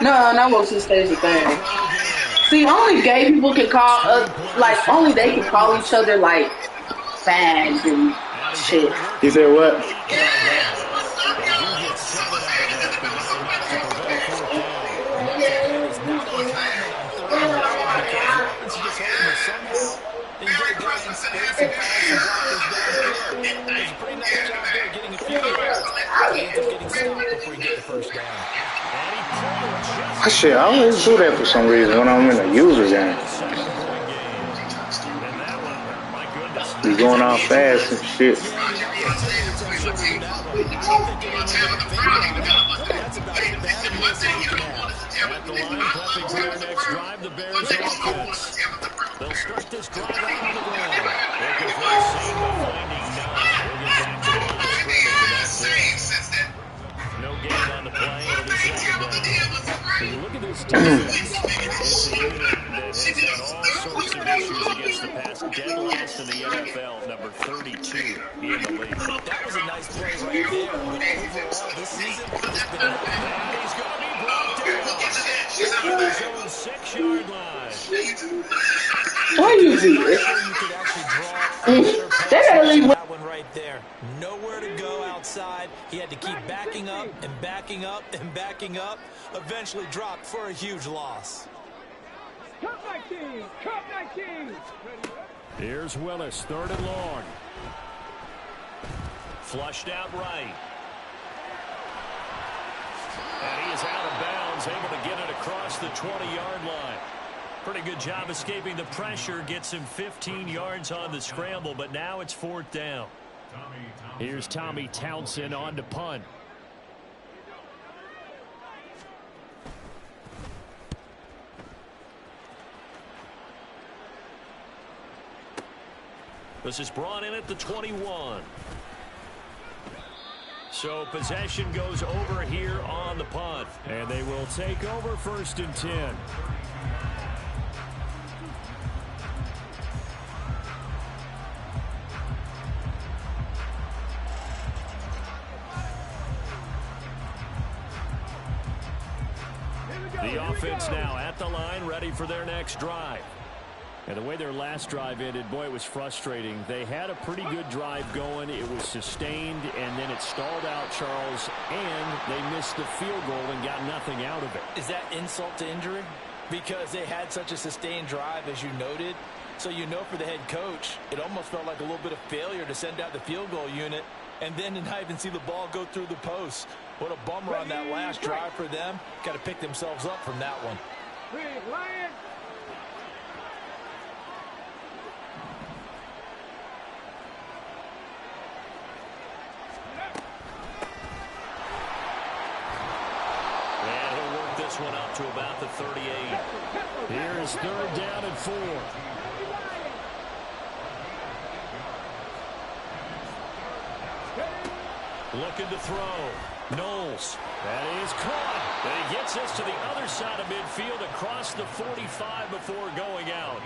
No, not what she stays the thing. See, only gay people can call like only they can call each other like fags and shit. You said what? They do get 7 out of that, but not enough to prevent a 4th down. And that's a penny. It's not going to count them on 3rd and long because the offense is just hoping to somehow they can get a guy in space and follow some blockers downfield. Does a pretty nice job there getting a few yards. He ends up getting stopped before he gets the 1st down. Shit, I always do that for some reason when I'm in a user game. Be going off fast and shit. At the line, prepping for their next drive, the Bears offense. They'll start this drive out on the ground. Looking for a seam, but finding none. We'll get back to the scrimmage, and that's it. No gain on the play, it'll be 2nd down. When you look at this defense, it's a unit that has had all sorts of issues against the pass. Dead last in the NFL, number 32 in the league. That was a nice play right there. But overall, this season, it's been a and he's going to be brought down. His own 6-yard line. Why you do this? you could actually draw They gotta leave. that one right there. Nowhere to go outside. He had to keep backing up and backing up and backing up. Eventually dropped for a huge loss. Cut 19! Cut 19! Here's Willis, 3rd and long. Flushed out right. And he is out of bounds, able to get it across the 20-yard line. Pretty good job escaping the pressure. Gets him 15 yards on the scramble, but now it's 4th down. Here's Tommy Townsend on to punt. This is brought in at the 21. So possession goes over here on the punt. And they will take over 1st and 10. The offense now at the line, ready for their next drive. And the way their last drive ended, boy, it was frustrating. They had a pretty good drive going. It was sustained, and then it stalled out, Charles, and they missed the field goal and got nothing out of it. Is that insult to injury? Because they had such a sustained drive, as you noted. So you know for the head coach, it almost felt like a little bit of failure to send out the field goal unit and then to not even see the ball go through the post. What a bummer on that last drive for them. Got to pick themselves up from that one. Lions! This one up to about the 38. Here's 3rd down and 4. Looking to throw. Knowles. That is caught. And he gets us to the other side of midfield across the 45 before going out.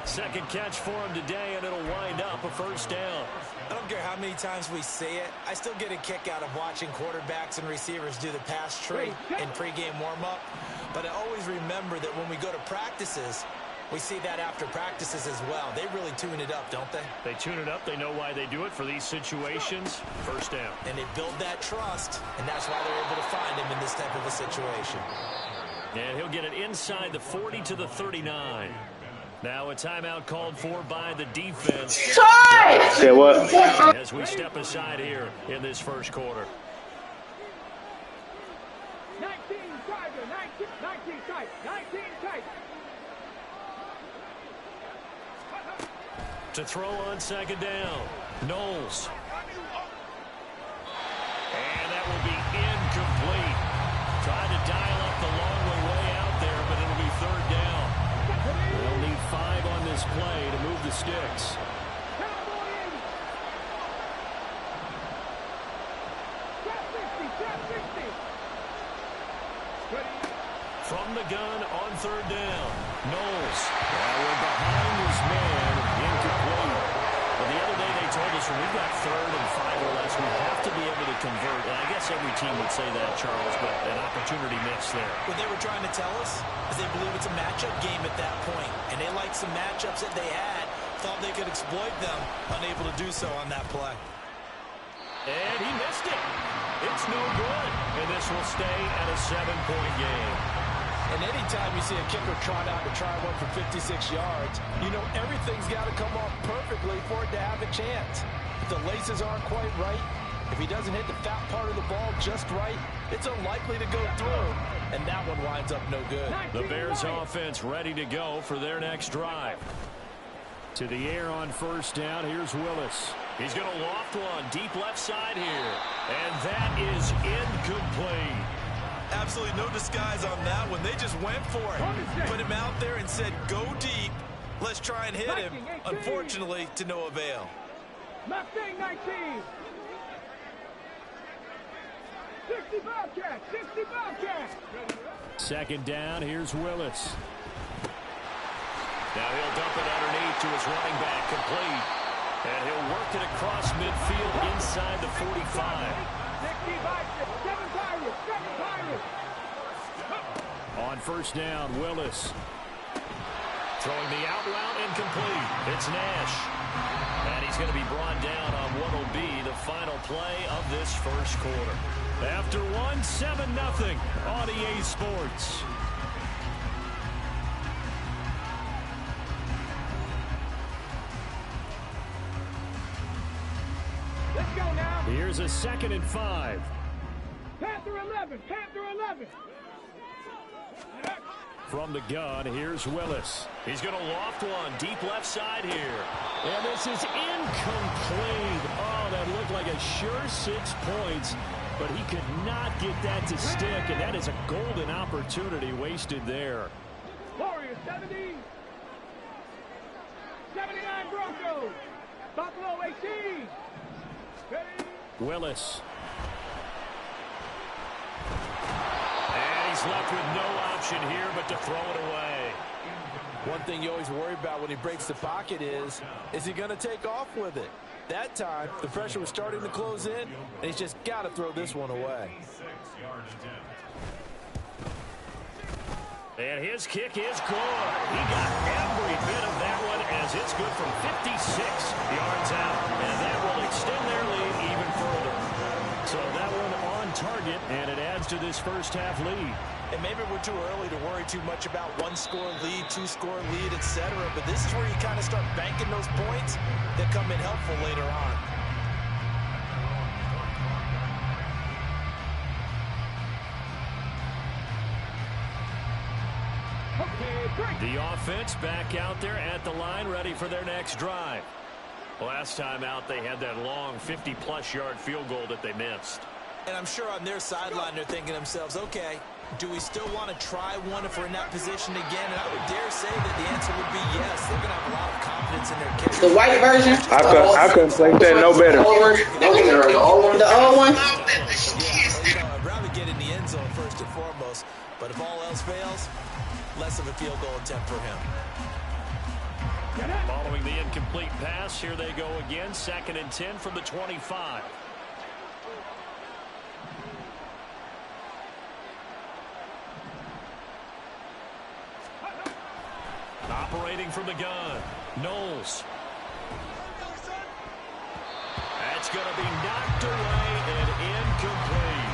2nd catch for him today, and it'll wind up a 1st down. I don't care how many times we say it. I still get a kick out of watching quarterbacks and receivers do the pass tree in pregame warm-up. But I always remember that when we go to practices, we see that after practices as well. They really tune it up, don't they? They tune it up. They know why they do it for these situations. 1st down. And they build that trust, and that's why they're able to find him in this type of a situation. And he'll get it inside the 40 to the 39. Now a timeout called for by the defense. Say what? As we step aside here in this 1st quarter. 19 Tiger, 19 tight, 19 tight. To throw on 2nd down. Knowles. And that will be incomplete. Tried to dial up the long way out there, but it'll be 3rd down. They'll need 5 on this play to move the sticks. From the gun on 3rd down. Knowles. We're behind this man. Incomplete. But the other day they he told us when we've got 3rd and 5 or less, we have to be able to convert. And I guess every team would say that, Charles, but an opportunity missed there. What they were trying to tell us is they believe it's a matchup game at that point, and they liked some matchups that they had, thought they could exploit them, unable to do so on that play. And he missed it. It's no good. And this will stay at a 7-point game. And anytime you see a kicker trot out to try one for 56 yards, you know everything's got to come off perfectly for it to have a chance. If the laces aren't quite right, if he doesn't hit the fat part of the ball just right, it's unlikely to go through. And that one winds up no good. The Bears offense ready to go for their next drive. To the air on 1st down. Here's Willis. He's going to loft one deep left side here. And that is incomplete. Absolutely no disguise on that one. They just went for it. Put him out there and said, go deep. Let's try and hit him. Unfortunately, to no avail. Mustang 19. 60 Bobcats. 60 Bobcats. 2nd down. Here's Willis. Now he'll dump it underneath to his running back, complete. And he'll work it across midfield inside the 45. 60 Bobcats. 7 Pirates. 7 Pirates. On 1st down, Willis. Throwing the out route, incomplete. It's Nash. And he's going to be brought down on what will be the final play of this 1st quarter. After 7-0 on EA Sports. Let's go now. Here's a 2nd and 5. Panther 11. Panther 11. From the gun, here's Willis. He's going to loft one deep left side here. And this is incomplete. Oh, that looked like a sure 6 points, but he could not get that to stick, and that is a golden opportunity wasted there. Warriors 70. 79 Broncos. Buffalo 18. Ready? Willis. And he's left with no option here but to throw it away. One thing you always worry about when he breaks the pocket is he going to take off with it? That time, the pressure was starting to close in, and he's just got to throw this one away. And his kick is good. He got every bit of that one as it's good from 56 yards out. And that will extend their lead even further. So that one on target, and it adds to this 1st half lead. And maybe we're too early to worry too much about 1-score lead, 2-score lead, etc. But this is where you kind of start banking those points that come in helpful later on. The offense back out there at the line, ready for their next drive. Last time out, they had that long 50-plus yard field goal that they missed. And I'm sure on their sideline, they're thinking to themselves, okay, do we still want to try one if we're in that position again? And I would dare say that the answer would be yes. They're going to have a lot of confidence in their kicker. The white version? I couldn't play that no better. The old one? I'd rather get in the end zone first and foremost. But if all else fails, less of a field goal attempt for him. Following the incomplete pass, here they go again. 2nd and 10 from the 25. Operating from the gun, Knowles. That's going to be knocked away and incomplete.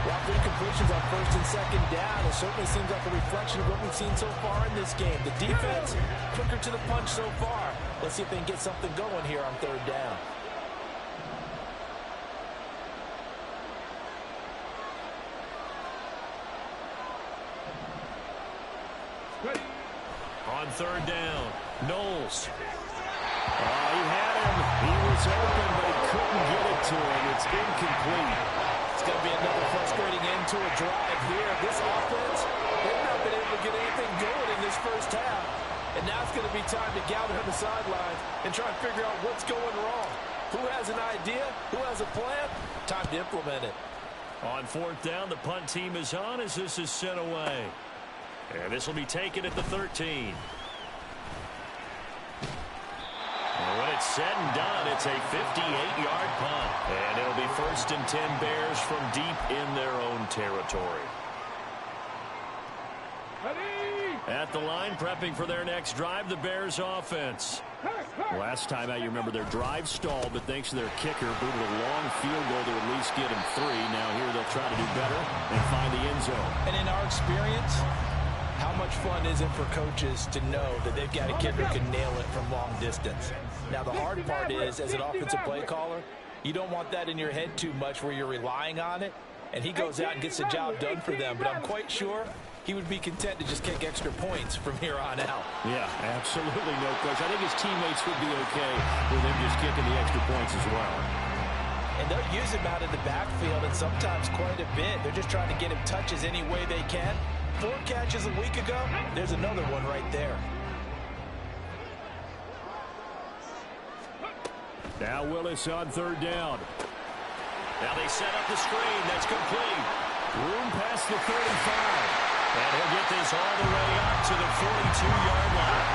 Well, incompletions on 1st and 2nd down. It certainly seems like a reflection of what we've seen so far in this game. The defense, quicker to the punch so far. Let's see if they can get something going here on 3rd down. On 3rd down, Knowles. He had him. He was open, but he couldn't get it to him. It's incomplete. It's going to be another frustrating end to a drive here. This offense, they've not been able to get anything going in this 1st half. And now it's going to be time to gather on the sidelines and try and figure out what's going wrong. Who has an idea? Who has a plan? Time to implement it. On 4th down, the punt team is on as this is sent away. And this will be taken at the 13. And when it's said and done, it's a 58-yard punt. And it'll be 1st and 10 Bears from deep in their own territory. At the line, prepping for their next drive, the Bears offense. Last time out, you remember their drive stalled, but thanks to their kicker, booted a long field goal to at least get him 3. Now here they'll try to do better and find the end zone. And in our experience, how much fun is it for coaches to know that they've got a kicker who can nail it from long distance? Now, the hard part is, as an offensive play caller, you don't want that in your head too much where you're relying on it, and he goes out and gets the job done for them. But I'm quite sure he would be content to just kick extra points from here on out. Yeah, absolutely no question. I think his teammates would be okay with him just kicking the extra points as well. And they'll use him out in the backfield, and sometimes quite a bit. They're just trying to get him touches any way they can. 4 catches a week ago, there's another one right there. Now Willis on 3rd down. Now they set up the screen. That's complete. Room past the 35. And he'll get this all the way up to the 42-yard line.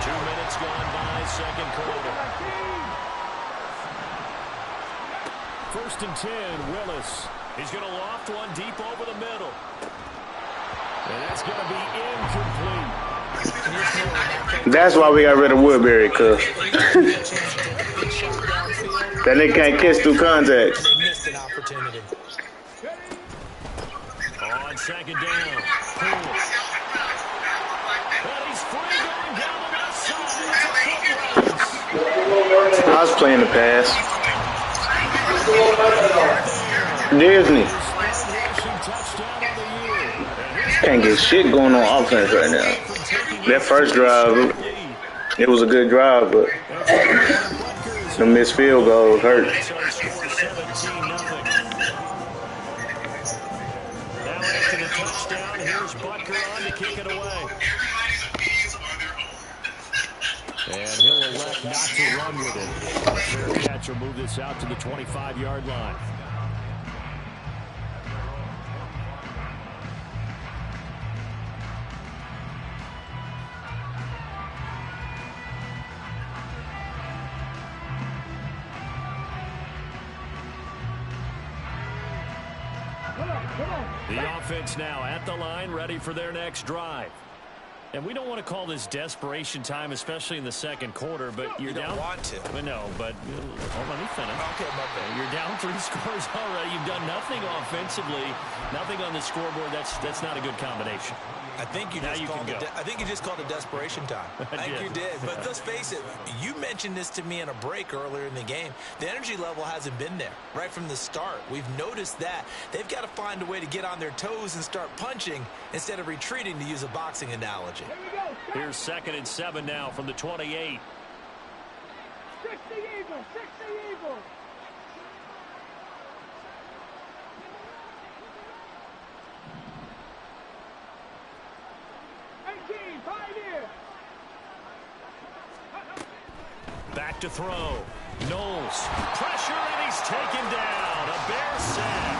2 minutes gone by, second quarter. 1st and 10, Willis. He's going to loft one deep over the middle. And that's going to be incomplete. That's why we got rid of Woodbury, cuz. That nigga can't catch through contacts. They missed an opportunity. On 2nd down. Cool. But he's free going down the left side. I was playing the pass. Disney. Can't get shit going on offense right now. That first drive, it was a good drive, but the missed field goal hurt. Here's Butker on to kick it away. And he'll elect not to run with it. A fair catch will move this out to the 25-yard line. The offense now at the line, ready for their next drive. And we don't want to call this desperation time, especially in the second quarter, but you're down. You don't want to. But no, but let me finish. Okay, my bad. You're down 3 scores already. You've done nothing offensively, nothing on the scoreboard. That's not a good combination. I think you just called it desperation time. I think you did. But let's face it, you mentioned this to me in a break earlier in the game. The energy level hasn't been there right from the start. We've noticed that. They've got to find a way to get on their toes and start punching instead of retreating, to use a boxing analogy. Here's 2nd and 7 now from the 28. 60 Eagles, 60 Eagles. Back to throw. Knowles. Pressure, and he's taken down. A Bear sack.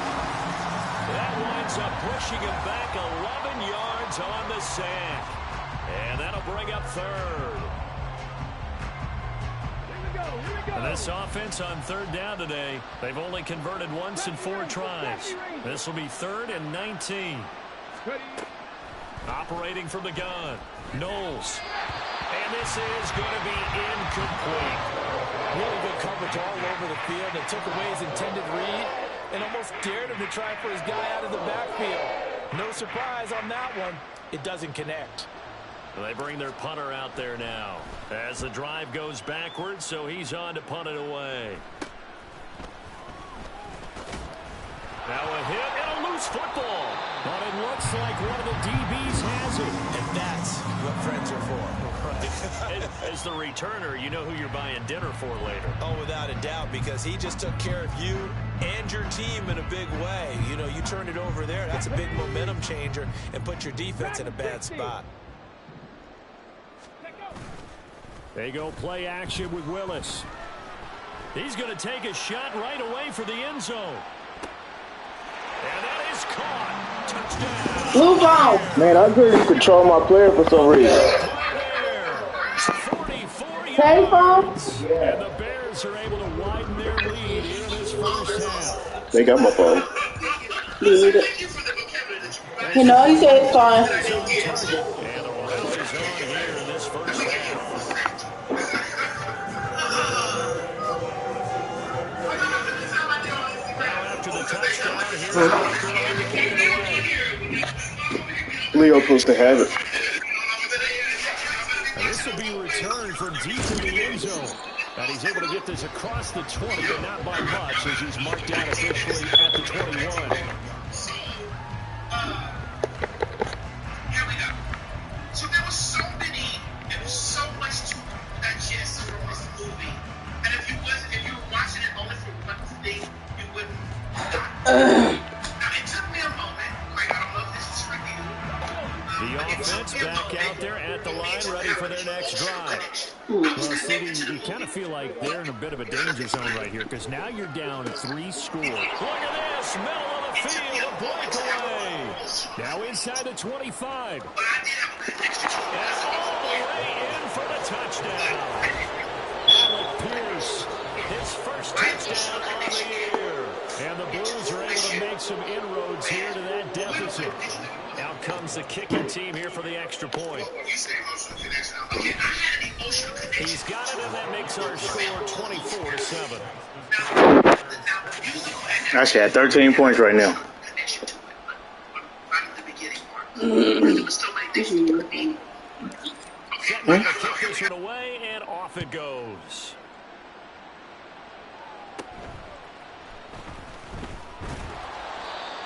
That winds up pushing him back 11 yards on the sack. And that'll bring up 3rd. And this offense on 3rd down today, they've only converted once in 4 tries. This will be 3rd and 19. Operating from the gun. Knowles. And this is going to be incomplete. Really good coverage all over the field. It took away his intended read and almost dared him to try for his guy out of the backfield. No surprise on that one. It doesn't connect. They bring their punter out there now as the drive goes backwards, so he's on to punt it away. Now a hit and a loose football. But it looks like one of the DBs has it. And that's what friends are for. As the returner, you know who you're buying dinner for later. Oh, without a doubt, because he just took care of you and your team in a big way. You know, you turned it over there. That's a big momentum changer and put your defense in a bad spot. They go play action with Willis. He's going to take a shot right away for the end zone. And that is caught. Touchdown. Move on. Man, I couldn't control my player for some reason. payphone? And the Bears are able to widen their lead here in this first half. They got my phone. Need it. You know, he said it's fine. And the rally's on here in this first half. Now after the touchdown, here's Walker on to kick it away. Leo supposed to have it. And this will be returned from deep in the end zone. And he's able to get this across the 20, but not by much, as he's marked down officially at the 21. Here we go. So there was so much to digest from this movie. And if you were watching it only for one thing, you wouldn't. Now it took me a moment. Like, I don't know if this is for you. The offense back out there at the line, ready for their next drive. Well, CD, you kind of feel like they're in a bit of a danger zone right here, because now you're down 3 scores. Look at this, middle of the field, a breakaway. Now inside the 25. And all the way in for the touchdown. Alec Pierce, his first touchdown on the year. And the Blues are able to make some inroads here to that deficit. Out comes the kicking team here for the extra point. He's got it, and that makes our score 24-7. I should have 13 points right now. Setting to kick this one away, and off it goes.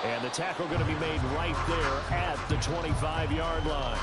And the tackle going to be made right there at the 25-yard line.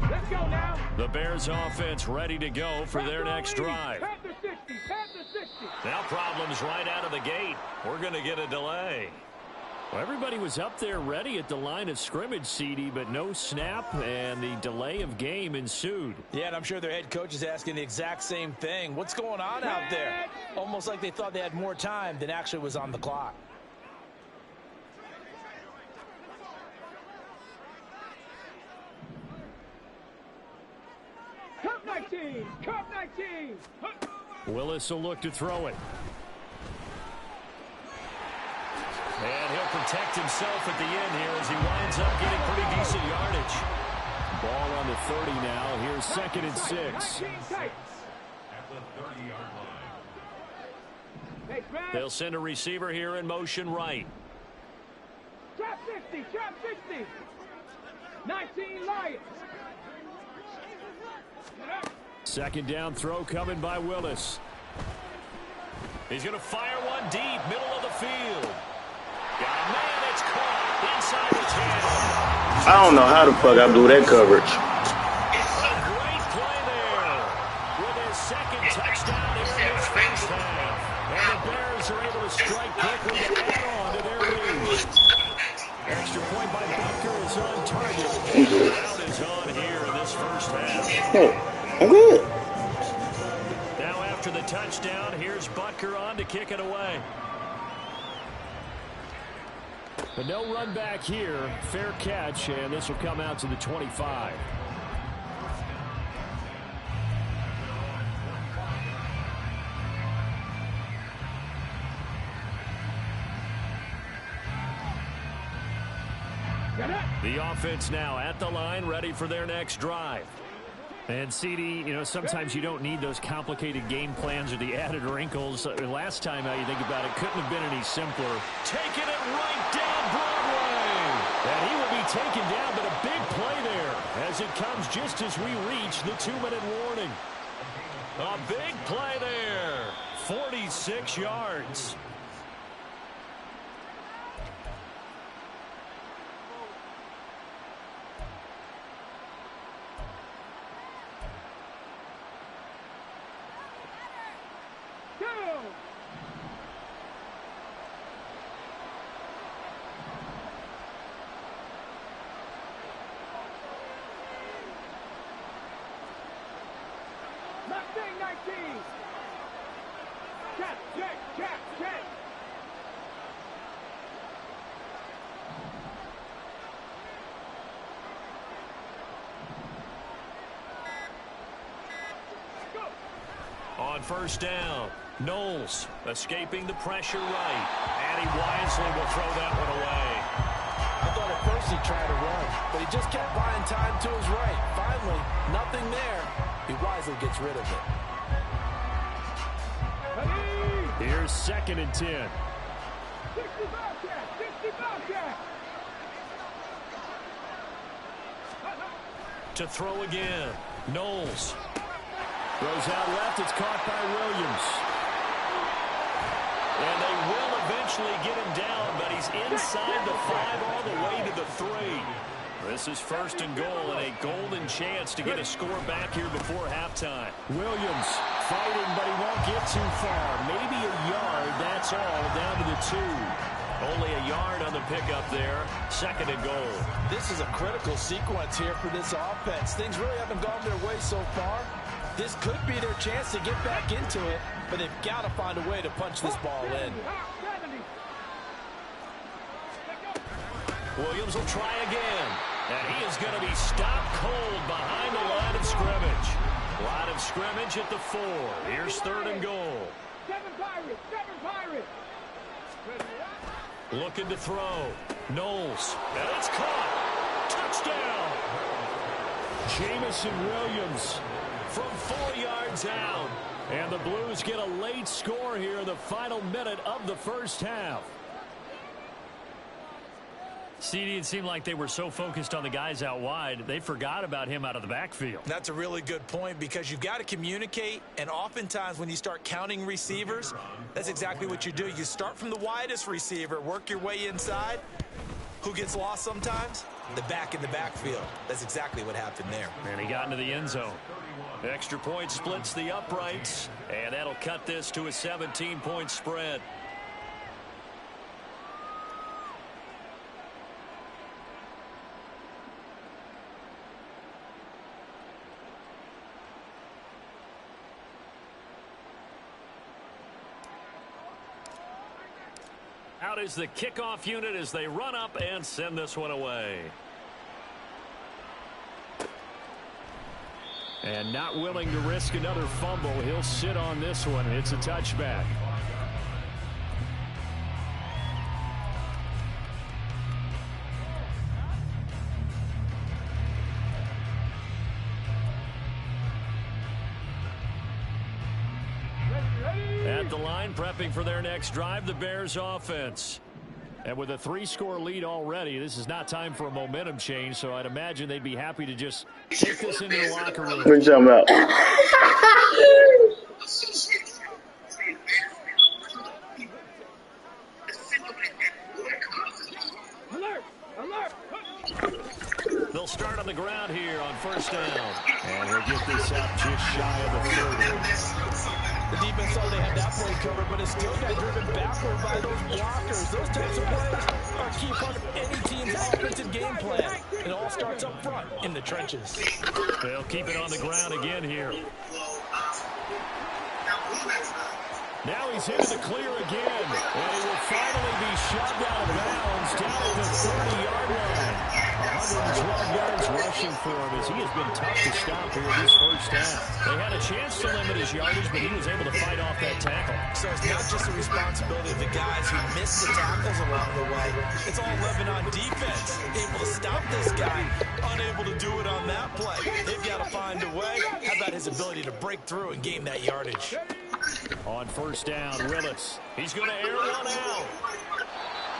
Let's go now. The Bears offense ready to go for their next drive. Panther 60, Panther 60. Now problems right out of the gate. We're going to get a delay. Well, everybody was up there ready at the line of scrimmage, CD, but no snap, and the delay of game ensued. Yeah, and I'm sure their head coach is asking the exact same thing. What's going on out there? Almost like they thought they had more time than actually was on the clock. Cup 19, Cup 19. Willis will look to throw it. And he'll protect himself at the end here as he winds up getting pretty decent yardage. Ball on the 30 now. Here's 2nd and 6. They'll send a receiver here in motion right. Trap 60, trap 60. 19 Lions. 2nd down throw coming by Willis. He's going to fire one deep, middle of the field. Got a man that's caught inside the 10. I don't know how the fuck I blew that coverage. A great play there with his 2nd touchdown in his first half. And the Bears are able to strike quickly to add on to their lead. Extra point by Butker is on target. And the round is on here in this first half. Hey, I'm good. Now after the touchdown, here's Butker on to kick it away. But no run back here. Fair catch, and this will come out to the 25. The offense now at the line, ready for their next drive. And CD, you know, sometimes you don't need those complicated game plans or the added wrinkles. Last time out, you think about it, couldn't have been any simpler. Taking it right down Broadway. And he will be taken down, but a big play there as it comes just as we reach the 2-minute warning. A big play there. 46 yards. Mustang 19. Check, check, check, check. On first down, Knowles escaping the pressure right. And he wisely will throw that one away. I thought at first he tried to run, but he just kept buying time to his right. Finally, nothing there. He wisely gets rid of it. Here's 2nd and 10. 60 Bobcat, 60 Bobcat. To throw again, Knowles. Throws out left, it's caught by Williams. And they will eventually get him down, but he's inside the 5 all the way to the 3. This is 1st and goal and a golden chance to get a score back here before halftime. Williams fighting, but he won't get too far. Maybe a yard, that's all, down to the 2. Only a yard on the pickup there. 2nd and goal. This is a critical sequence here for this offense. Things really haven't gone their way so far. This could be their chance to get back into it, but they've got to find a way to punch this ball in. Williams will try again, and he is going to be stopped cold behind the line of scrimmage. Line of scrimmage at the 4. Here's 3rd and goal. 7 Pirates, 7 Pirates. Looking to throw. Knowles, and it's caught. Touchdown. Jamison Williams from 4 yards out. And the Blues get a late score here in the final minute of the first half. CD, it seemed like they were so focused on the guys out wide, they forgot about him out of the backfield. That's a really good point because you've got to communicate, and oftentimes when you start counting receivers, that's exactly what you do. You start from the widest receiver, work your way inside. Who gets lost sometimes? The back in the backfield. That's exactly what happened there. And he got into the end zone. Extra point splits the uprights, and that'll cut this to a 17-point spread. Out is the kickoff unit as they run up and send this one away. And not willing to risk another fumble, he'll sit on this one. It's a touchback. At the line, prepping for their next drive, the Bears offense. And with a 3-score lead already, this is not time for a momentum change, so I'd imagine they'd be happy to just take this into the locker room. What are you talking about? Alert! Alert! They'll start on the ground here on first down. And he'll get this out just shy of the 30. The defense thought they had that play covered, but it still got driven backward by those blockers. Those types of plays are a key part of any team's offensive game plan. It all starts up front in the trenches. They'll keep it on the ground again here. Now he's into the clear again. And he will finally be shoved out of bounds down at the 30-yard line. 112 yards rushing for him as he has been tough to stop here this first half. They had a chance to limit his yardage, but he was able to fight off that tackle. So it's not just the responsibility of the guys who missed the tackles along the way. It's all living on defense. Able to stop this guy, unable to do it on that play. They've got to find a way. How about his ability to break through and gain that yardage? On first down, Willis. He's going to air one out.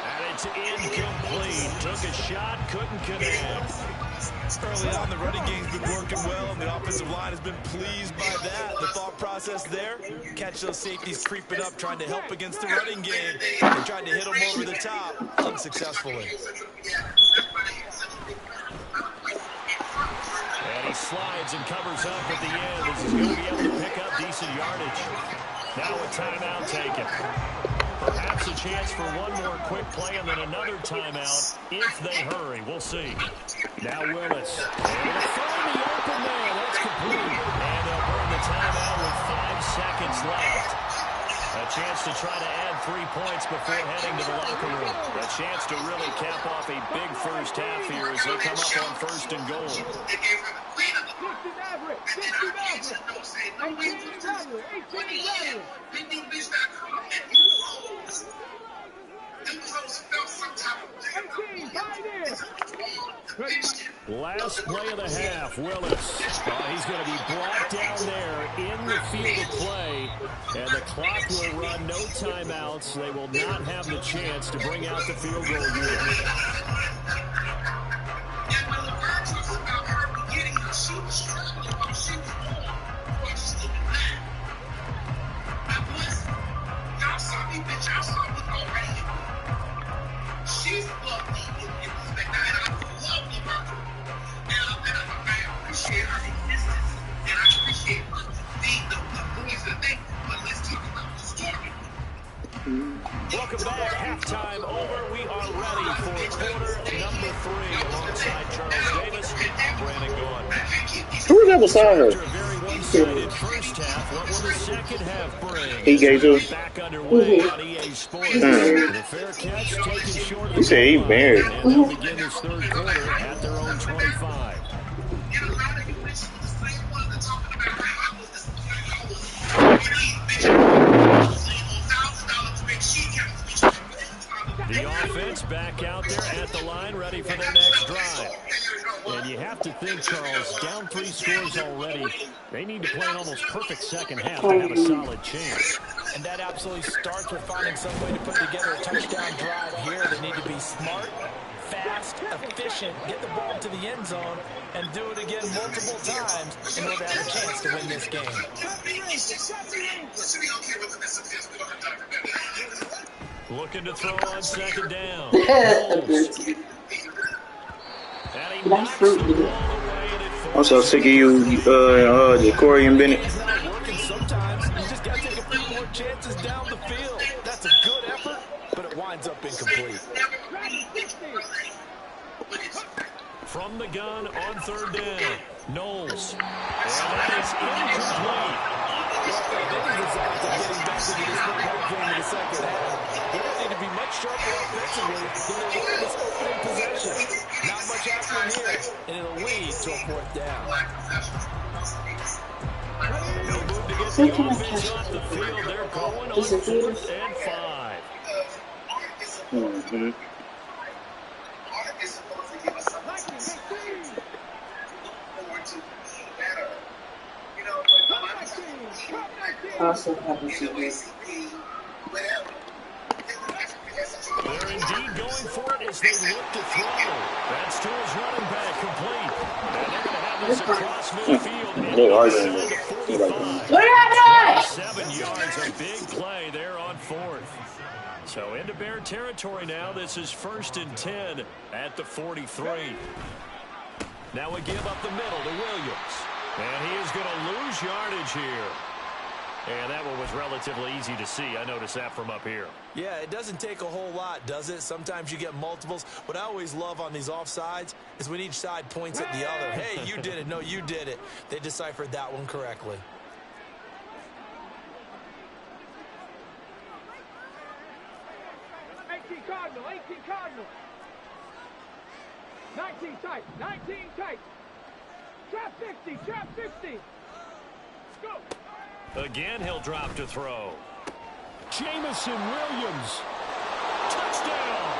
And it's incomplete. Took a shot, couldn't connect. Early on, the running game's been working well, and the offensive line has been pleased by that. The thought process there, catch those safeties creeping up, trying to help against the running game. They tried to hit them over the top, unsuccessfully. And he slides and covers up at the end as he's going to be able to pick up decent yardage. Now a timeout taken. Perhaps a chance for one more quick play and then another timeout if they hurry. We'll see. Now Willis. Able to find the open man. That's complete. And they'll burn the timeout with 5 seconds left. A chance to try to add 3 points before heading to the locker room. A chance to really cap off a big first half here as they come up on 1st and goal. Last play of the half, Willis. He's going to be brought down there in the field of play, and the clock will run. No timeouts. They will not have the chance to bring out the field goal unit. She's lovely in respect, and I love Roberto. And I appreciate her existence, and I appreciate the voice of the thing. But let's talk about the story. Welcome back. Halftime over. We are ready for quarter number 3 alongside Charles Davis. I'm Brandon Gaudin. Who was that beside her? After a very one-sided first half, what will the second half bring? He gave you. Back underway on EA Sports. The fair catch taken short of the He said he married. and they'll begin this third quarter at their own 25. And a lot of you mentioned the same one that's talking about how I was this $1,000 to make sheet counts. The offense back out there at the line, ready for their next drive. And you have to think, Charles, down 3 scores already. They need to play an almost perfect second half to have a solid chance. And that absolutely starts with finding some way to put together a touchdown drive here. They need to be smart, fast, efficient, get the ball to the end zone, and do it again multiple times in order to have a chance to win this game. Looking to throw on second down. I'm so sick of you, Corey and Bennett. Sometimes you just got to take a few more chances down the field. That's a good effort, but it winds up incomplete. From the gun on third down, Knowles. And that is incomplete. Getting back into this football game in the second half. They don't need to be much sharper offensively than they were in this opening possession. Not much happening here, and it'll lead to a 4th down. No move to get the offense off the field. They're going on 4th and 5. Mm-hmm. Also have a series. They're indeed going for it as they look to throw. That's to his running back, complete. And they're going to have this across midfield. They are Inside going the to 45. What happened? 7 yards, a big play there on 4th. So into Bear territory now. This is 1st and 10 at the 43. Now we give up the middle to Williams. And he is going to lose yardage here. And that one was relatively easy to see. I noticed that from up here. Yeah, it doesn't take a whole lot, does it? Sometimes you get multiples. What I always love on these offsides is when each side points at the other. Hey, you did it. No, you did it. They deciphered that one correctly. Cardinal, 18 Cardinal. 19 tight, 19 tight. Trap 50, trap 50. Go. Again, he'll drop to throw. Jamison Williams. Touchdown.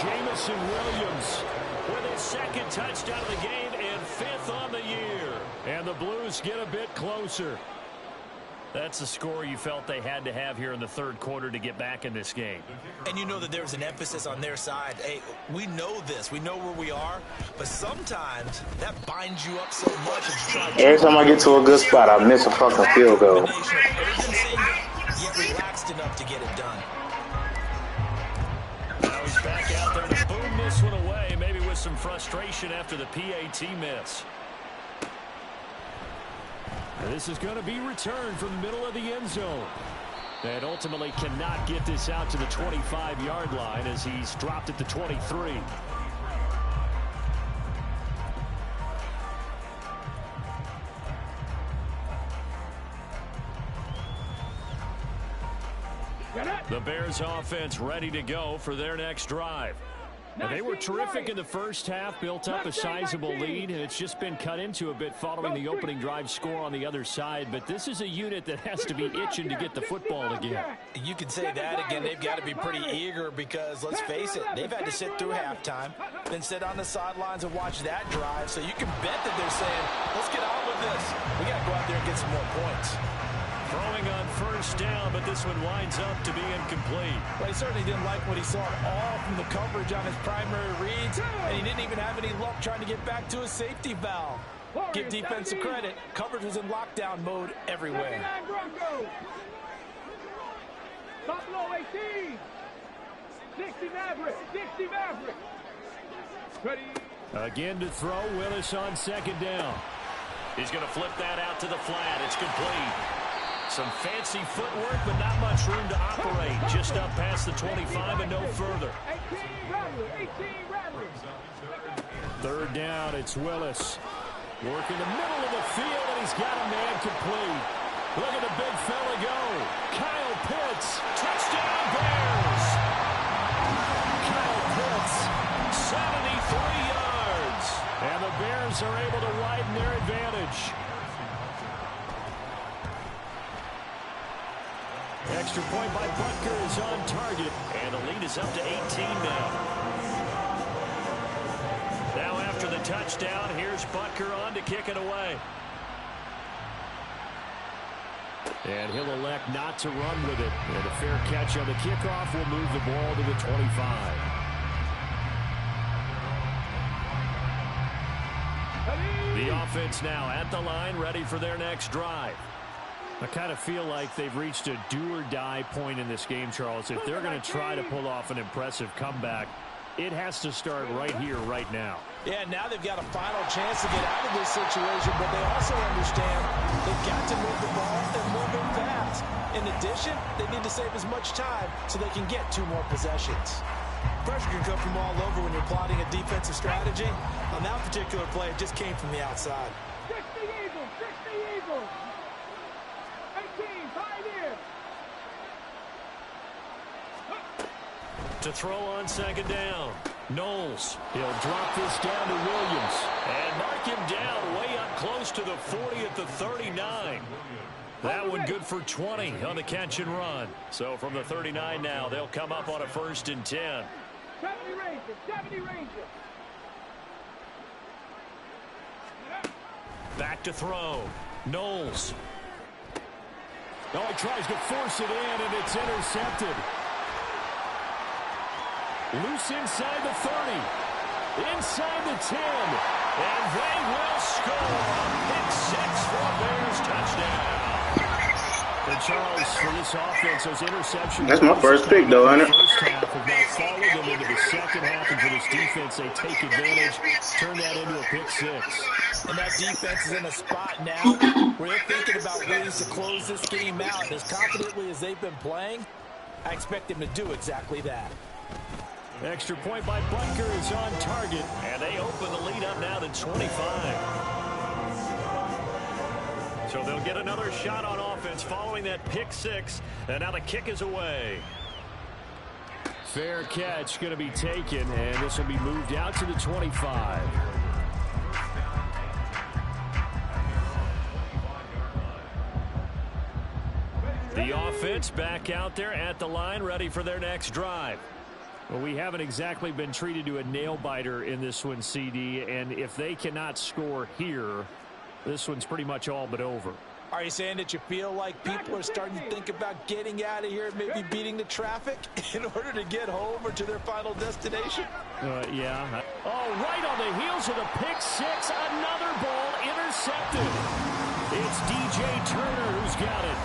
Jamison Williams with his 2nd touchdown of the game and 5th on the year. And the Blues get a bit closer. That's the score you felt they had to have here in the 3rd quarter to get back in this game. And you know that there's an emphasis on their side. Hey, we know this. We know where we are. But sometimes that binds you up so much. Every time I get to a good spot, I miss a fucking field goal. Yet relaxed enough to get it done. Now he's back out there to boom this one away, maybe with some frustration after the PAT miss. And this is going to be returned from the middle of the end zone. And ultimately cannot get this out to the 25-yard line as he's dropped at the 23. The Bears offense ready to go for their next drive. And they were terrific in the first half, built up a sizable lead, and it's just been cut into a bit following the opening drive score on the other side. But this is a unit that has to be itching to get the football again. You can say that again. They've got to be pretty eager because, let's face it, they've had to sit through halftime, then sit on the sidelines and watch that drive. So you can bet that they're saying, let's get on with this. We got to go out there and get some more points. Throwing on first down, but this one winds up to be incomplete. Well, he certainly didn't like what he saw at all from the coverage on his primary reads, and he didn't even have any luck trying to get back to his safety valve. Give defensive credit. Coverage was in lockdown mode everywhere. Top low 18. 60 Maverick. 60 Maverick. Ready. Again to throw. Willis on second down. He's going to flip that out to the flat. It's complete. Some fancy footwork, but not much room to operate. Just up past the 25 and no further. 18 Rattler. Third down, it's Willis. Working the middle of the field, and he's got a man complete. Look at the big fella go. Kyle Pitts. Touchdown, Bears. Kyle Pitts, 73 yards. And the Bears are able to widen their advantage. Extra point by Butker is on target, and the lead is up to 18 now. Now after the touchdown, here's Butker on to kick it away. And he'll elect not to run with it. And a fair catch on the kickoff will move the ball to the 25. The offense now at the line, ready for their next drive. I kind of feel like they've reached a do-or-die point in this game, Charles. If they're going to try to pull off an impressive comeback, it has to start right here, right now. Yeah, now they've got a final chance to get out of this situation, but they also understand they've got to move the ball and move it fast. In addition, they need to save as much time so they can get 2 more possessions. Pressure can come from all over when you're plotting a defensive strategy. On that particular play, it just came from the outside. 60 Eagles. 60 Eagles. 18, 5 in. To throw on second down. Knowles. He'll drop this down to Williams. And mark him down way up close to the 40 at the 39. That one good for 20 on the catch and run. So from the 39 now, they'll come up on a 1st and 10. 70 Rangers. 70 Rangers. Back to throw. Knowles. Oh, he tries to force it in, and it's intercepted. Loose inside the 30. Inside the 10. And they will score. Pick 6 for a Bears touchdown. And Charles, for this offense, those interceptions. That's my first pick, though, Hunter. First half have now followed them into the second half, and for this defense, they take advantage, turn that into a pick 6. And that defense is in a spot now where they're thinking about ways to close this game out. And as confidently as they've been playing, I expect them to do exactly that. Extra point by Butker is on target, and they open the lead up now to 25. So they'll get another shot on offense following that pick 6, and now the kick is away. Fair catch going to be taken, and this will be moved out to the 25. The offense back out there at the line, ready for their next drive. Well, we haven't exactly been treated to a nail-biter in this one, CD, and if they cannot score here, this one's pretty much all but over. Are you saying that you feel like people are starting to think about getting out of here and maybe beating the traffic in order to get home or to their final destination? Yeah. Oh, right on the heels of the pick 6, another ball intercepted. It's DJ Turner who's got it.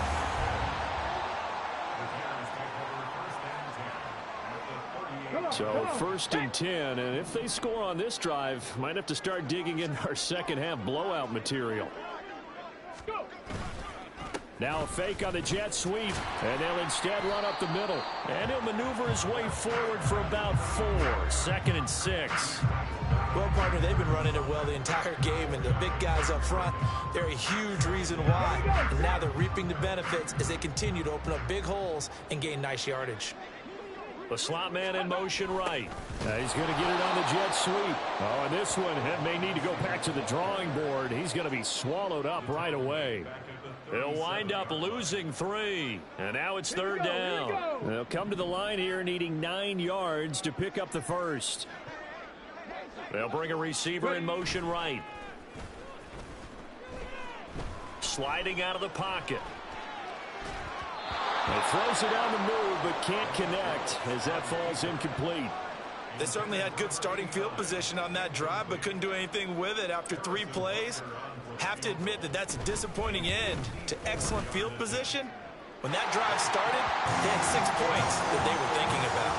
So 1st and 10, and if they score on this drive, might have to start digging in our second half blowout material. Now a fake on the jet sweep, and they'll instead run up the middle. And he'll maneuver his way forward for about 4. 2nd and 6. Well, partner, they've been running it well the entire game, and the big guys up front, they're a huge reason why. And now they're reaping the benefits as they continue to open up big holes and gain nice yardage. The slot man in motion right. He's going to get it on the jet sweep. Oh, and this one may need to go back to the drawing board. He's going to be swallowed up right away. They'll wind up losing 3. And now it's 3rd down. They'll come to the line here needing 9 yards to pick up the first. They'll bring a receiver in motion right. Sliding out of the pocket. He throws it on the move, but can't connect as that falls incomplete. They certainly had good starting field position on that drive, but couldn't do anything with it after 3 plays. Have to admit that that's a disappointing end to excellent field position. When that drive started, they had 6 points that they were thinking about.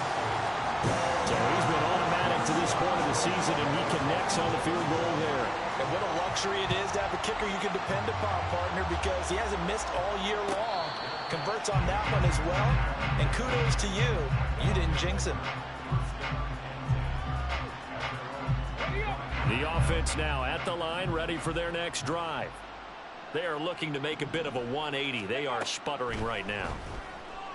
So he's been automatic to this point of the season, and he connects on the field goal there. And what a luxury it is to have a kicker you can depend upon, partner, because he hasn't missed all year long. Converts on that one as well. And kudos to you. You didn't jinx him. The offense now at the line, ready for their next drive. They are looking to make a bit of a 180. They are sputtering right now.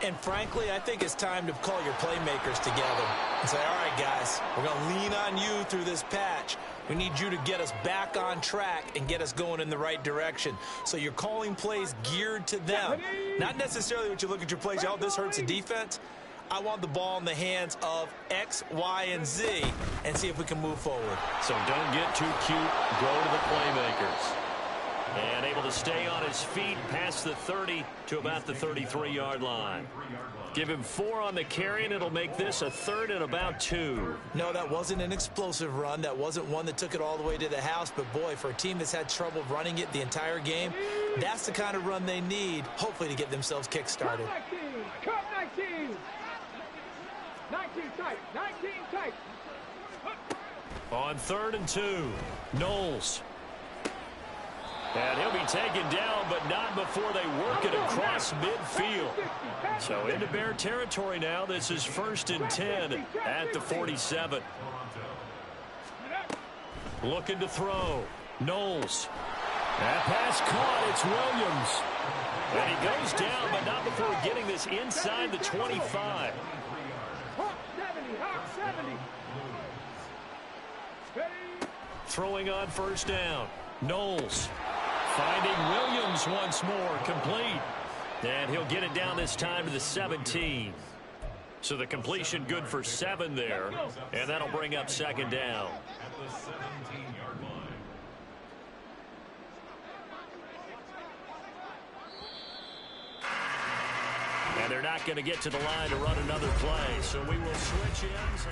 And frankly, I think it's time to call your playmakers together and say, all right, guys, we're going to lean on you through this patch. We need you to get us back on track and get us going in the right direction. So you're calling plays geared to them. Not necessarily what you look at your plays, oh, this hurts the defense. I want the ball in the hands of X, Y, and Z and see if we can move forward. So don't get too cute. Go to the playmakers. And able to stay on his feet past the 30 to about the 33-yard line. Give him 4 on the carry, and it'll make this a 3rd and about 2. No, that wasn't an explosive run. That wasn't one that took it all the way to the house. But, boy, for a team that's had trouble running it the entire game, that's the kind of run they need, hopefully, to get themselves kick-started. Cut 19! 19 tight! 19 tight! On 3rd and 2, Knowles. And he'll be taken down, but not before they work it across midfield. So into Bear territory now. This is 1st and 10 at the 47. Looking to throw. Knowles. That pass caught. It's Williams. And he goes down, but not before getting this inside the 25. Hawk 70. Throwing on 1st down. Knowles. Finding Williams once more, complete. And he'll get it down this time to the 17. So the completion good for 7 there. And that'll bring up 2nd down. At the 17-yard line. And they're not going to get to the line to run another play. So we will switch ends.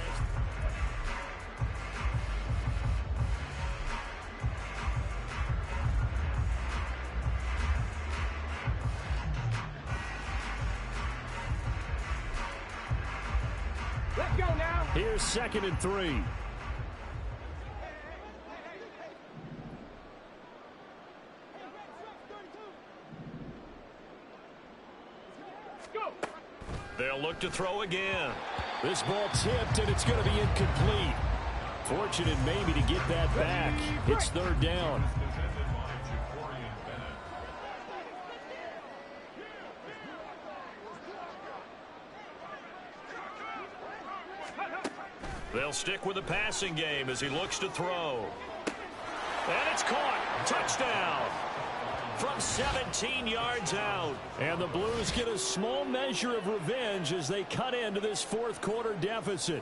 Let's go now. Here's 2nd and 3. Go. They'll look to throw again. This ball tipped, and it's going to be incomplete. Fortunate maybe to get that back. It's 3rd down. They'll stick with the passing game as he looks to throw. And it's caught. Touchdown. From 17 yards out. And the Blues get a small measure of revenge as they cut into this 4th quarter deficit.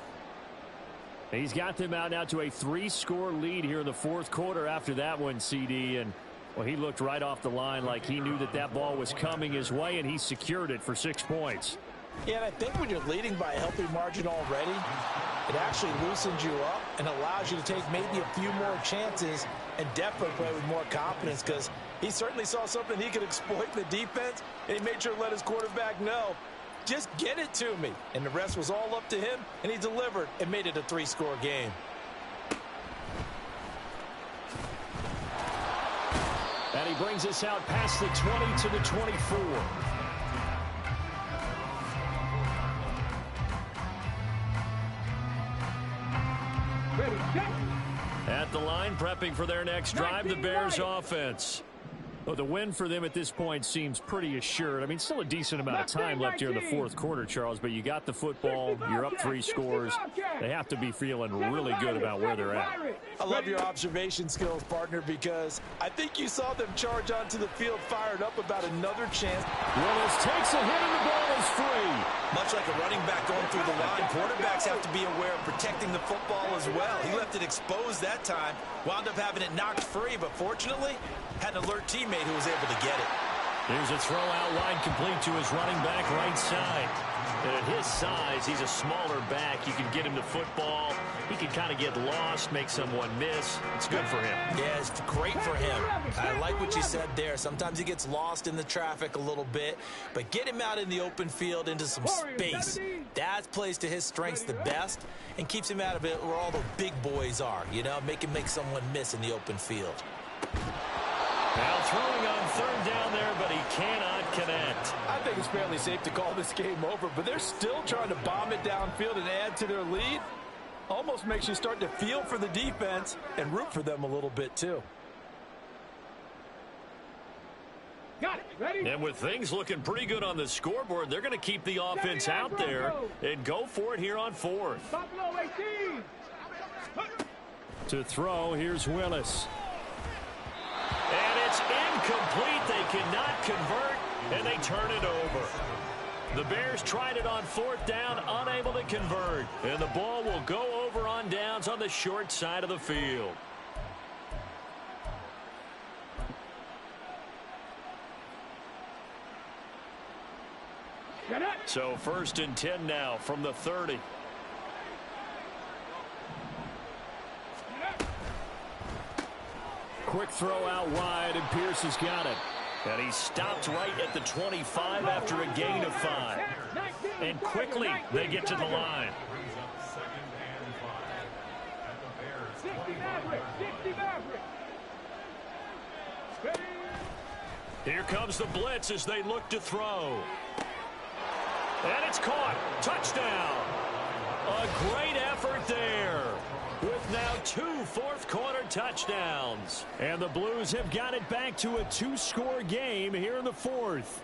He's got them out now to a 3-score lead here in the 4th quarter after that one, CD. And, well, he looked right off the line like he knew that that ball was coming his way, and he secured it for 6 points. Yeah, and I think when you're leading by a healthy margin already, it actually loosens you up and allows you to take maybe a few more chances and definitely play with more confidence, because he certainly saw something he could exploit in the defense, and he made sure to let his quarterback know, just get it to me. And the rest was all up to him, and he delivered and made it a 3-score game. And he brings us out past the 20 to the 24. At the line, prepping for their next drive, the Bears offense. Well, the win for them at this point seems pretty assured. I mean, still a decent amount of time left here in the fourth quarter, Charles, but you got the football, you're up 3 scores. They have to be feeling really good about where they're at. I love your observation skills, partner, because I think you saw them charge onto the field fired up about another chance. Willis takes a hit and the ball is free. Much like a running back going through the line, quarterbacks have to be aware of protecting the football as well. He left it exposed that time, wound up having it knocked free, but fortunately, had an alert teammate who was able to get it. Here's a throw out wide complete to his running back right side. And at his size, he's a smaller back. You can get him the football. He can kind of get lost, make someone miss. It's good for him. Yeah, it's great for him. I like what you said there. Sometimes he gets lost in the traffic a little bit, but get him out in the open field into some space. That plays to his strengths the best and keeps him out of it where all the big boys are, you know, make someone miss in the open field. Now throwing on third down there, but he cannot connect. I think it's fairly safe to call this game over, but they're still trying to bomb it downfield and add to their lead. Almost makes you start to feel for the defense and root for them a little bit too. Got it. Ready? And with things looking pretty good on the scoreboard, they're going to keep the offense out there and go for it here on fourth. Buffalo 18. To throw, here's Willis. And it's incomplete. They cannot convert, and they turn it over. The Bears tried it on fourth down, unable to convert. And the ball will go over on downs on the short side of the field. So 1st and 10 now from the 30. Quick throw out wide, and Pierce has got it. And he stopped right at the 25 after a gain of 5. And quickly they get to the line. Here comes the blitz as they look to throw. And it's caught. Touchdown. A great effort there. With now 2 fourth-quarter touchdowns. And the Blues have got it back to a 2-score game here in the fourth.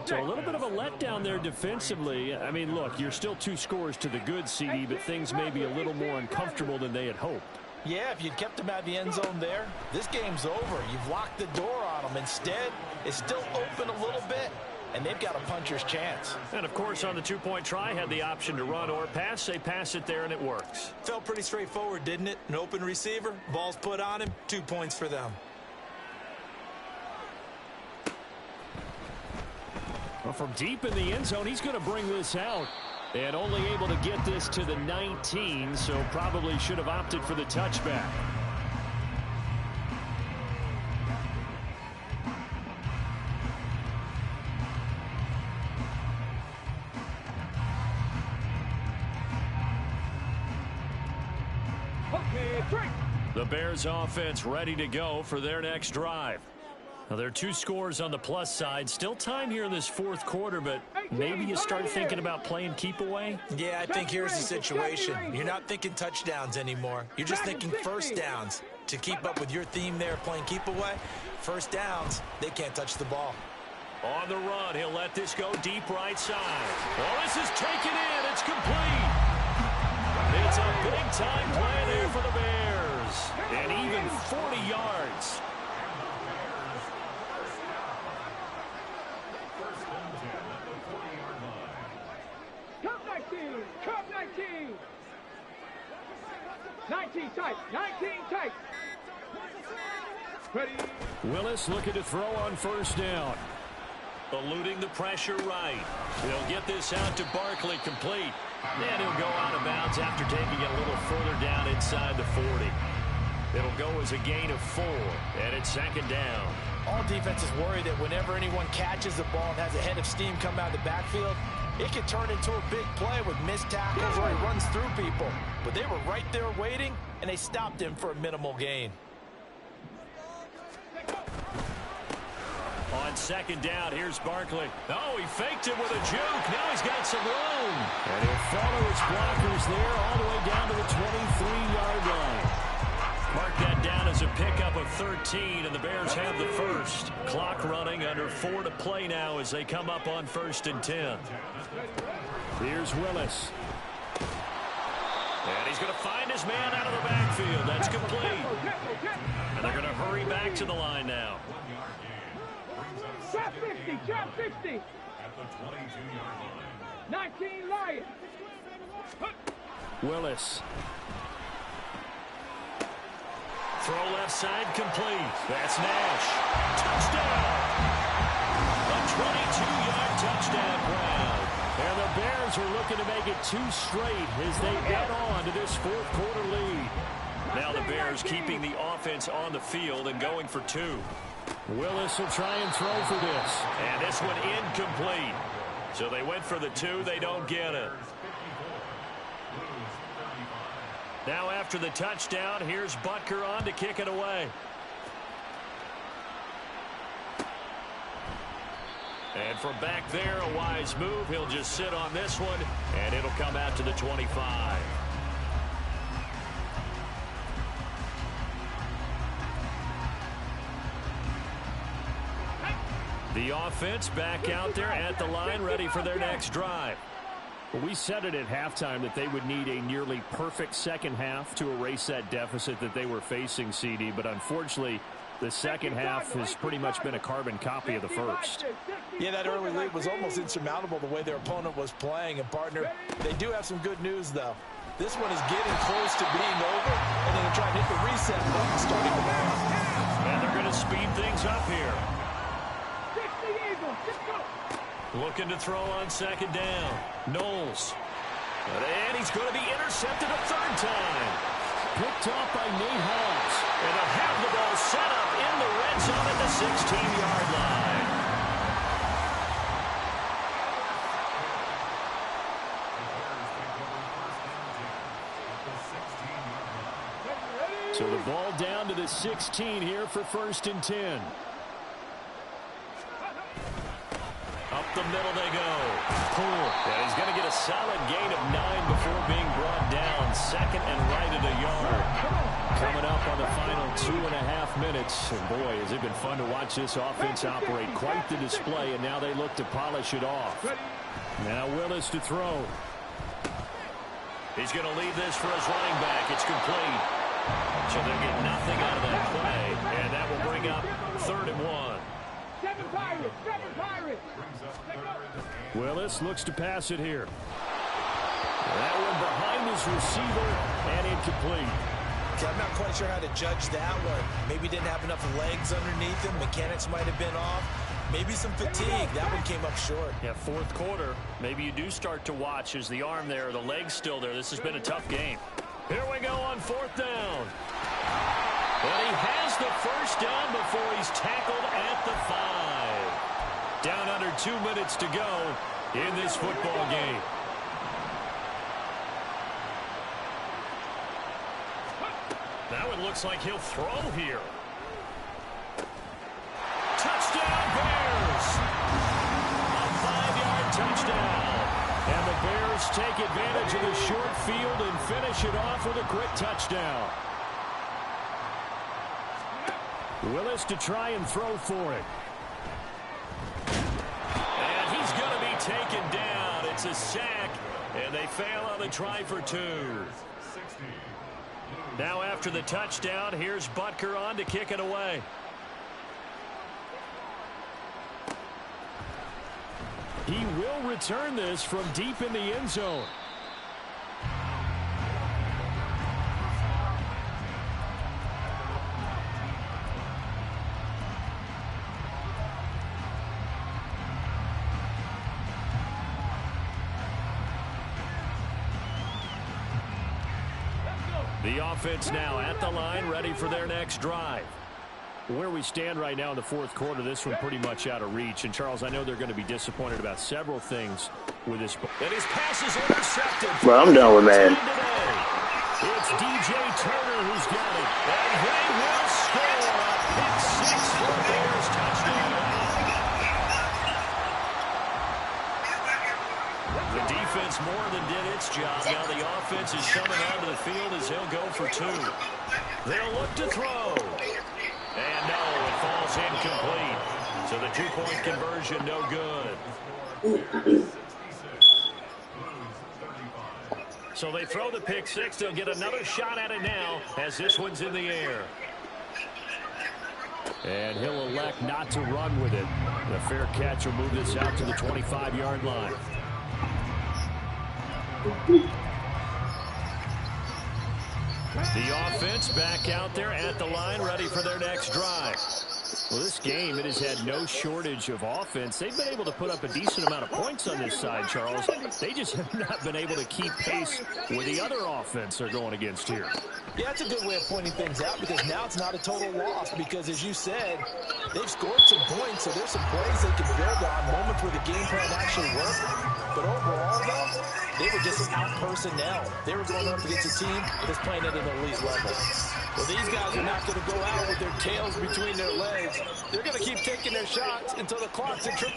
So a little bit of a letdown there defensively. I mean, look, you're still 2 scores to the good, CD, but things may be a little more uncomfortable than they had hoped. Yeah, if you'd kept them out of the end zone there, this game's over. You've locked the door on them. Instead, it's still open a little bit, and they've got a puncher's chance. And, of course, on the 2-point try, had the option to run or pass. They pass it there, and it works. Felt pretty straightforward, didn't it? An open receiver, ball's put on him, 2 points for them. Well, from deep in the end zone, he's going to bring this out. And only able to get this to the 19, so probably should have opted for the touchback. The Bears offense ready to go for their next drive. Now, there are 2 scores on the plus side. Still time here in this fourth quarter, but maybe you start thinking about playing keep away? Yeah, I think here's the situation. You're not thinking touchdowns anymore. You're just thinking first downs. To keep up with your theme there, playing keep away, first downs, they can't touch the ball. On the run, he'll let this go deep right side. Well, this is taken in. It's complete. It's a big-time play there for the Bears. And even 40 yards. Cup 19. 19 tight. 19 tight. Ready. Willis looking to throw on first down. Eluding the pressure right. He'll get this out to Barkley, complete. And he'll go out of bounds after taking it a little further down inside the 40. It'll go as a gain of 4, and it's 2nd down. All defenses worry that whenever anyone catches the ball and has a head of steam come out of the backfield, it can turn into a big play with missed tackles or he runs through people. But they were right there waiting, and they stopped him for a minimal gain. On second down, here's Barkley. Oh, he faked it with a juke. Now he's got some room. And he'll follow his blockers there all the way down to the 23-yard line. Mark that down as a pickup of 13, and the Bears have the first. Clock running, under 4 to play now as they come up on 1st and 10. Here's Willis. And he's going to find his man out of the backfield. That's complete. And they're going to hurry back to the line now. Trap 50, trap 50. At the 22-yard line. 19 Lions. Willis. Throw left side complete. That's Nash. Touchdown. A 22-yard touchdown ground. And the Bears are looking to make it 2 straight as they get on to this 4th quarter lead. Now the Bears keeping the offense on the field and going for 2. Willis will try and throw for this. And this one incomplete. So they went for the 2. They don't get it. Now after the touchdown, here's Butker on to kick it away. And from back there, a wise move. He'll just sit on this one, and it'll come out to the 25. The offense back out there at the line, ready for their next drive. Well, we said it at halftime that they would need a nearly perfect second half to erase that deficit that they were facing, CD. But unfortunately, the second half has pretty much been a carbon copy of the first. Yeah, that early lead was almost insurmountable the way their opponent was playing. And, partner, they do have some good news, though. This one is getting close to being over, and they're going to try and hit the reset button starting tomorrow. And they're going to speed things up here. Looking to throw on second down. Knowles. And he's going to be intercepted a 3rd time. Picked off by Nate Hobbs. And they'll have the ball set up in the red zone at the 16-yard line. So the ball down to the 16 here for 1st and 10. Up the middle they go. Poole. And he's going to get a solid gain of 9 before being brought down. 2nd and right at a yard. Coming up on the final 2.5 minutes. And boy, has it been fun to watch this offense operate. Quite the display, and now they look to polish it off. Now Willis to throw. He's going to leave this for his running back. It's complete. So they'll get nothing out of that play. And that will bring up 3rd and 1. 7 Pirates, 7 Pirates. Willis looks to pass it here. That one behind his receiver and incomplete. Okay, I'm not quite sure how to judge that one. Maybe didn't have enough legs underneath him. Mechanics might have been off. Maybe some fatigue. That one came up short. Yeah, 4th quarter. Maybe you do start to watch as the arm there, the leg's still there. This has been a tough game. Here we go on 4th down. And he has the 1st down before he's tackled at the 5. Down under 2 minutes to go in this football game. Now it looks like he'll throw here. Touchdown, Bears! A 5-yard touchdown. And the Bears take advantage of the short field and finish it off with a quick touchdown. Willis to try and throw for it. And he's going to be taken down. It's a sack, and they fail on the try for 2. Now after the touchdown, here's Butker on to kick it away. He will return this from deep in the end zone. The offense now at the line, ready for their next drive. Where we stand right now in the 4th quarter, this one pretty much out of reach. And, Charles, I know they're going to be disappointed about several things with this. And his pass is intercepted. Bro, I'm done with man. It's DJ Turner who's got it. And they will score a pick 6 for the Bears touchdown. more than did its job. Now the offense is coming onto the field as he'll go for 2. They'll look to throw. And no, it falls incomplete. So the 2-point conversion, no good. So they throw the pick 6. They'll get another shot at it now as this one's in the air. And he'll elect not to run with it. The fair catch will move this out to the 25-yard line. The offense back out there at the line, ready for their next drive. Well, this game, it has had no shortage of offense. They've been able to put up a decent amount of points on this side, Charles. They just have not been able to keep pace with the other offense they're going against here. Yeah, that's a good way of pointing things out because now it's not a total loss because, as you said, they've scored some points, so there's some plays they can build on, moments where the game plan actually worked. But overall, though, they were just out personnel. They were going up against a team that's playing at an elite level. Well, these guys are not going to go out with their tails between their legs. They're going to keep taking their shots until the clock's at 000.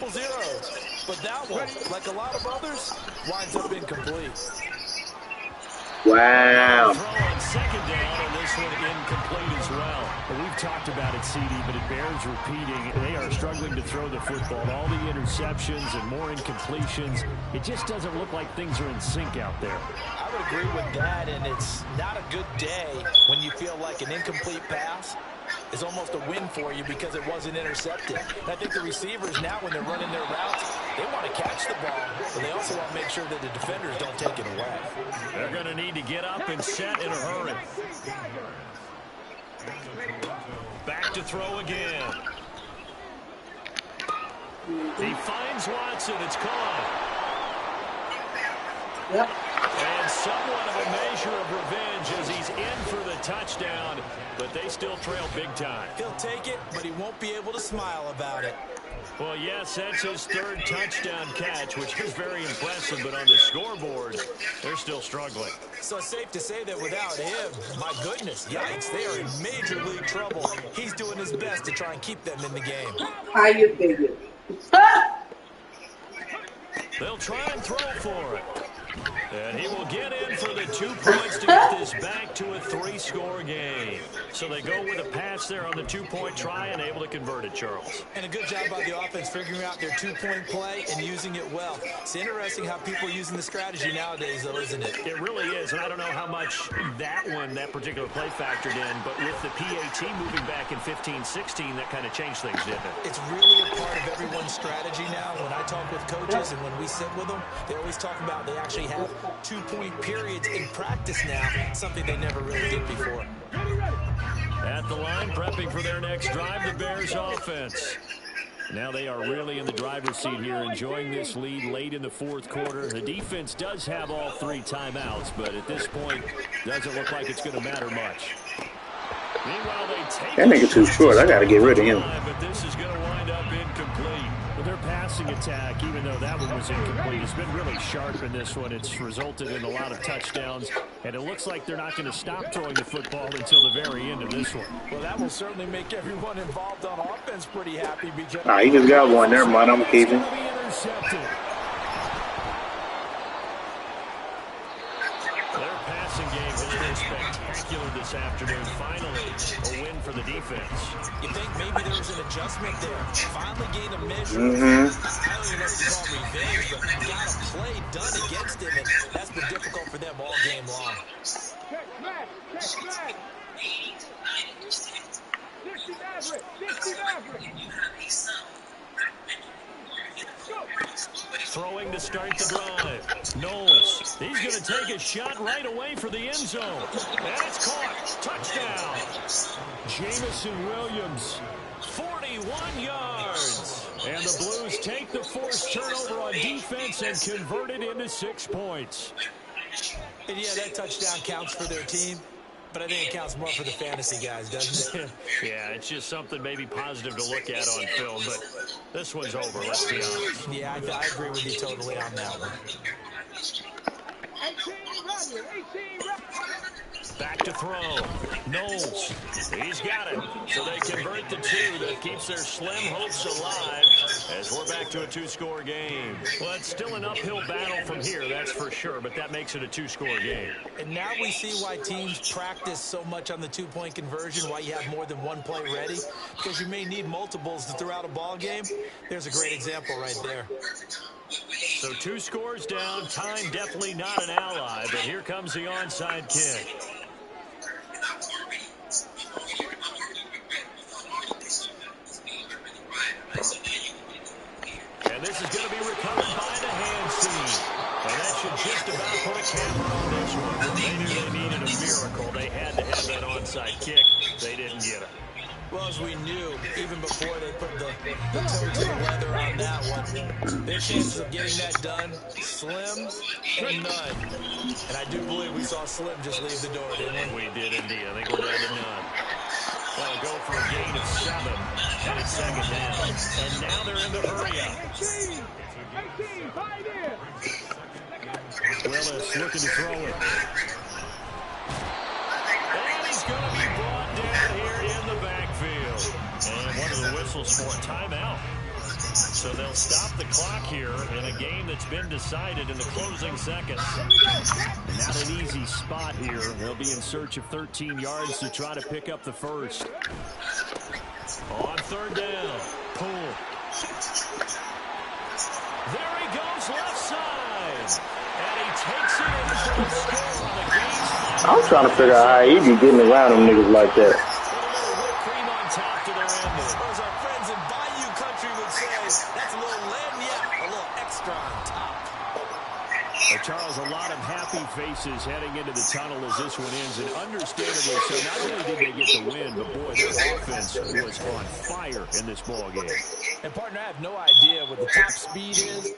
But that one, like a lot of others, winds up incomplete. Wow. Throw on second down, and this one incomplete as well. Well, we've talked about it, CD, but it bears repeating. They are struggling to throw the football. All the interceptions and more incompletions. It just doesn't look like things are in sync out there. I would agree with that, and it's not a good day when you feel like an incomplete pass is almost a win for you because it wasn't intercepted. And I think the receivers now, when they're running their routes, they want to catch the ball, but they also want to make sure that the defenders don't take it away. They're going to need to get up and set in a hurry. Back to throw again. He finds Watson. It's caught. Yep. And somewhat of a measure of revenge as he's in for the touchdown, but they still trail big time. He'll take it, but he won't be able to smile about it. Well, yes, that's his 3rd touchdown catch, which is very impressive, but on the scoreboard, they're still struggling. So it's safe to say that without him, my goodness, yikes, they are in major league trouble. He's doing his best to try and keep them in the game. How you figure? They'll try and throw for it. And he will get in for the 2 points to get this back to a 3-score game. So they go with a pass there on the 2-point try and able to convert it, Charles. And a good job by the offense figuring out their 2-point play and using it well. It's interesting how people are using the strategy nowadays, though, isn't it? It really is, and I don't know how much that particular play factored in, but with the PAT moving back in 15-16, that kind of changed things, didn't it? It's really a part of everyone's strategy now. When I talk with coaches and when we sit with them, they always talk about they actually have 2-point periods in practice now, something they never really did before. At the line, prepping for their next drive, the Bears offense. Now they are really in the driver's seat here, enjoying this lead late in the 4th quarter. The defense does have all 3 timeouts, but at this point, doesn't look like it's going to matter much. Meanwhile, they take that nigga too short. I got to get rid of him. But this is going to wind up incomplete. But their passing attack, even though that one was incomplete, has been really sharp in this one. It's resulted in a lot of touchdowns, and it looks like they're not going to stop throwing the football until the very end of this one. Well, that will certainly make everyone involved on offense pretty happy because... Nah, he just got one. Never mind. I'm keeping. Their passing game has been spectacular this afternoon. Finally, a win for the defense. You think maybe there was an adjustment there? Finally gained a measure. I don't even know if you call it revenge, but got a play done against him, and that's been difficult for them all game long. Check back. 60 average. Throwing to start the drive. Knowles. He's going to take a shot right away for the end zone. And it's caught. Touchdown. Jamison Williams. 41 yards. And the Blues take the forced turnover on defense and convert it into 6 points. And yeah, that touchdown counts for their team. But I think it counts more for the fantasy guys, doesn't it? Yeah, it's just something maybe positive to look at on film, but this one's over, let's be honest. Yeah, I agree with you totally on that one. 18 Back to throw. Knowles. He's got it. So they convert the 2. That keeps their slim hopes alive. As we're back to a two-score game. Well, it's still an uphill battle from here, that's for sure, but that makes it a two-score game. And now we see why teams practice so much on the two-point conversion, why you have more than one play ready, because you may need multiples throughout a ball game. There's a great example right there. So 2 scores down, time definitely not an ally, but here comes the onside kick. And this is going to be recovered by the hand team. And that should just about put a camera on this one. They knew they needed a miracle. They had to have that onside kick. They didn't get it. Well, as we knew, even before they put the toe to the leather on that one, their chances of getting that done, slim and none. And I do believe we saw Slim just leave the door, didn't we? We did indeed. I think we're down to none. They'll go for a gain of 7, and it's second down. And now they're in the hurry-up. 18, 5 in. Willis looking to throw it. And he's going to be brought down here in the backfield. And one of the whistles for a timeout. So they'll stop the clock here in a game that's been decided in the closing seconds. Not an easy spot here. They'll be in search of 13 yards to try to pick up the first. On third down, Poole. There he goes left side. And he takes it in for the score on the game's final. I'm trying to figure out how he be getting around them niggas like that. Cream on top to their end. As our friends in Bayou Country would say, that's a little lagniappe, a little extra on top. Charles, a lot of happy faces heading into the tunnel as this one ends, and understandably so. Not only did they get the win, but boy, their offense was on fire in this ball game. And partner, I have no idea what the top speed is.